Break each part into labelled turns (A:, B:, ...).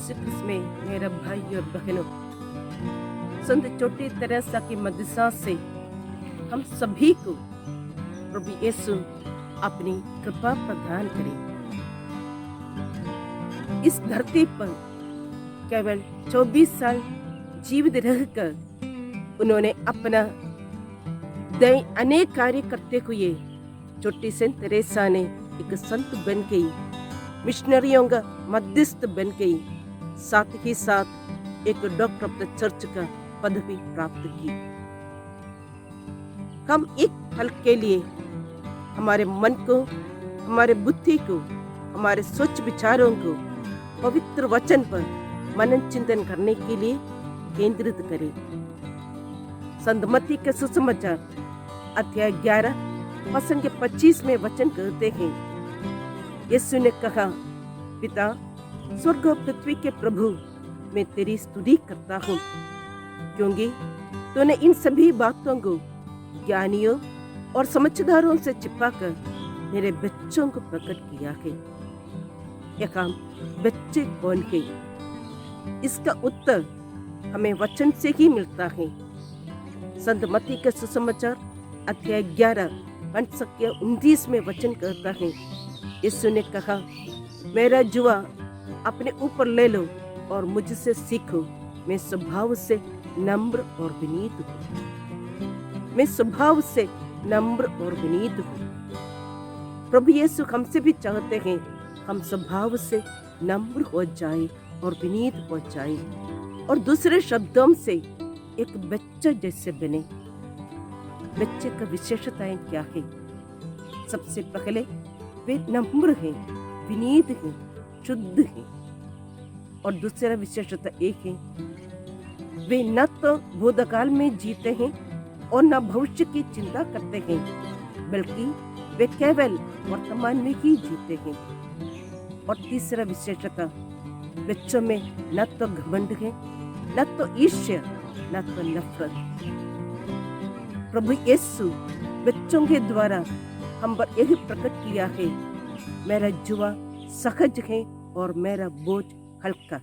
A: यीशु क्रिस्त में मेरे भाई और बहनों, संत छोटी तेरेसा की मदद से हम सभी को प्रभु यीशु अपनी कृपा प्रदान करें। इस धरती पर केवल 24 साल जीवित रहकर उन्होंने अपना अनेक कार्य करते हुए छोटी संत तेरेसा ने एक संत बन गई, मिशनरियों का मध्यस्थ बन गई, साथ ही साथ एक डॉक्टर ऑफ द चर्च का पद भी प्राप्त की। हम एक पल के लिए हमारे मन को, हमारे बुद्धि को, हमारे सोच विचारों को पवित्र वचन पर मनन चिंतन करने के लिए केंद्रित करें। संत मत्ती के सुसमाचार अध्याय 11 वचन के 25 में वचन कहते हैं, यीशु ने कहा, पिता, स्वर्ग और पृथ्वी के प्रभु, मैं तेरी स्तुति करता हूँ, क्योंकि तूने इन सभी बातों को ज्ञानियों और समझदारों से छिपाकर मेरे बच्चों को प्रकट किया है। यह काम बच्चे कौन है? इसका उत्तर हमें वचन से ही मिलता है। संत मत्ती के सुसमाचार अध्याय 11 वचन 29 में वचन कहता है, यीशु ने कहा, मेरा जुआ अपने ऊपर ले लो और मुझसे सीखो, मैं स्वभाव से नम्र और विनीत हूँ। मैं स्वभाव से नम्र और विनीत हूँ। प्रभु यीशु हमसे भी चाहते हैं हम स्वभाव से नम्र हो जाए और विनीत हो जाए, और दूसरे शब्दों से एक बच्चा जैसे बने। बच्चे का विशेषताएं क्या है? सबसे पहले वे नम्र हैं, विनीत हैं, शुद्ध हैं, और दूसरा विशेषता एक है, वे न तो भूतकाल में जीते हैं और न भविष्य की चिंता करते हैं, बल्कि वे केवल वर्तमान में ही जीते हैं। और तीसरा विशेषता, बच्चों में न तो घमंड है, न तो ईर्ष्या, न तो नफरत। प्रभु यीशु बच्चों के द्वारा हम पर यही प्रकट किया है, मेरा जुआ सहज है और मेरा बोझ हल्का।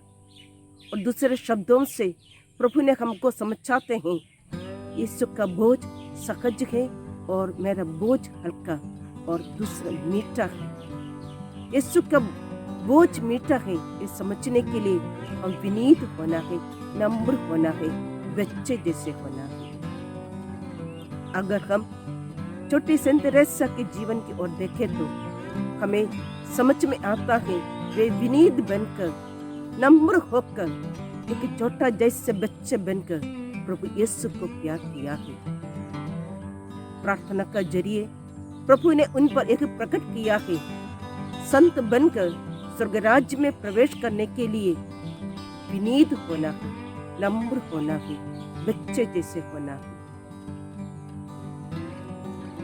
A: और दूसरे शब्दों से प्रभु ने हमको समझाते हैं, यीशु का बोझ सहज है और मेरा बोझ हल्का, और दूसरा मीठा है। यीशु का बोझ मीठा है, ये समझने के लिए हम विनीत होना है, नम्र होना है, बच्चे जैसे होना है। अगर हम छोटी संत तेरेसा के जीवन की ओर देखें तो हमें समझ में आता है, वे विनीत बनकर, नम्र होकर, एक छोटा जैसे बच्चे बनकर प्रभु यीशु को प्यार किया है। प्रार्थना का जरिए प्रभु ने उन पर एक प्रकट किया है, संत बनकर स्वर्ग राज्य में प्रवेश करने के लिए विनीत होना है, नम्र होना है, बच्चे जैसे होना है।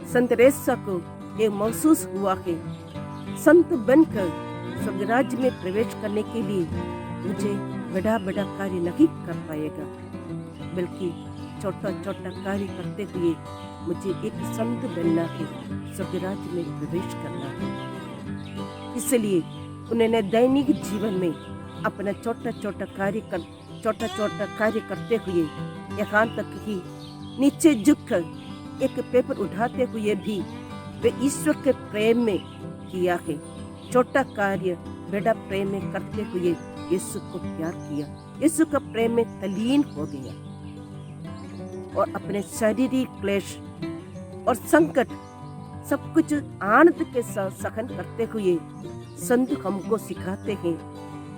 A: संत तेरेसा को ये महसूस हुआ है, संत बनकर स्वर्ग राज्य में प्रवेश करने के लिए मुझे बड़ा बड़ा कार्य नहीं कर पाएगा, बल्कि छोटा छोटा कार्य करते हुए मुझे एक संत बनना है, स्वर्ग राज्य में प्रवेश करना है। इसलिए उन्होंने दैनिक जीवन में अपना छोटा छोटा कार्य करते हुए यहाँ तक कि नीचे झुककर एक पेपर उठाते हुए भी वे ईश्वर के प्रेम में किया है। छोटा कार्य बड़ा प्रेम में करते हुए यीशु को प्यार किया, यीशु का प्रेम में तल्लीन हो गया, और अपने शारीरिक क्लेश और संकट सब कुछ आनंद के साथ सहन करते हुए संत हमको सिखाते हैं,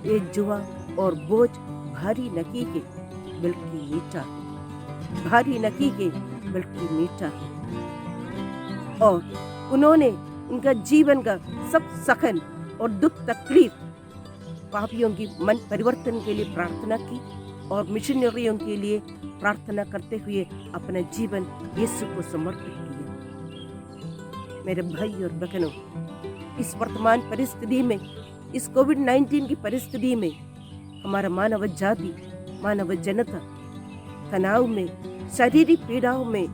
A: ये जुआ और बोझ भारी नहीं है, बल्कि मीठा है, भारी नहीं है, बल्कि मीठा है। और उन्होंने उनका जीवन का सब सहन और दुख तकलीफ पापियों की मन परिवर्तन के लिए प्रार्थना की, और मिशनरियों के लिए प्रार्थना करते हुए अपना जीवन यीशु को समर्पित किया। मेरे भाई और बहनों, इस वर्तमान परिस्थिति में, इस कोविड-19 की परिस्थिति में हमारा मानव जाति, मानव जनता तनाव में, शारीरिक पीड़ाओं में,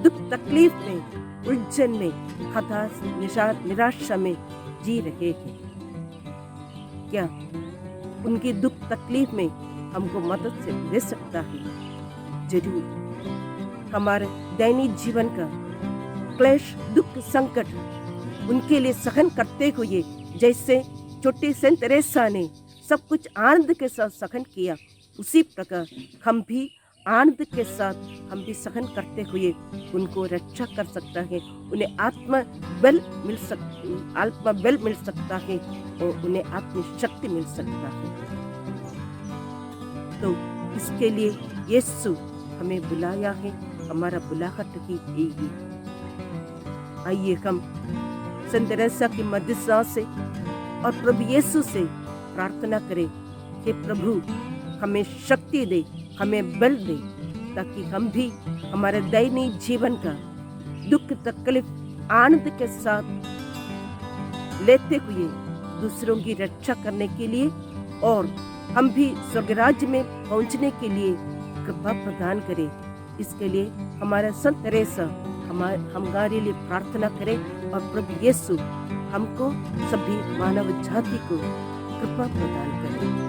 A: दुख तकलीफ में, उलझन में, निराशा में जी रहे हैं। क्या उनकी दुख तकलीफ में हमको मदद से दे सकता है। जरूर हमारे दैनिक जीवन का क्लेश, दुख, संकट उनके लिए सहन करते हुए, जैसे छोटी सेंट तेरेसा ने सब कुछ आनंद के साथ सहन किया, उसी प्रकार हम भी आनंद के साथ हम भी सहन करते हुए उनको रक्षा कर सकता है। उन्हें आत्मा बल मिल सकता है और उन्हें आत्म शक्ति मिल सकता है। तो इसके लिए यीशु हमें बुलाया है, हमारा बुलाहट ही यही। आइए हम सेंट तेरेसा की मध्यस्थता से और प्रभु यीशु से प्रार्थना करें कि प्रभु हमें शक्ति दे, हमें बल दे, ताकि हम भी हमारे दैनिक जीवन का दुख तकलीफ आनंद के साथ लेते हुए दूसरों की रक्षा करने के लिए और हम भी स्वर्ग राज्य में पहुंचने के लिए कृपा प्रदान करें। इसके लिए हमारा संत तेरेसा हमारे लिए प्रार्थना करें और प्रभु यीशु हमको सभी मानव जाति को कृपा प्रदान करें।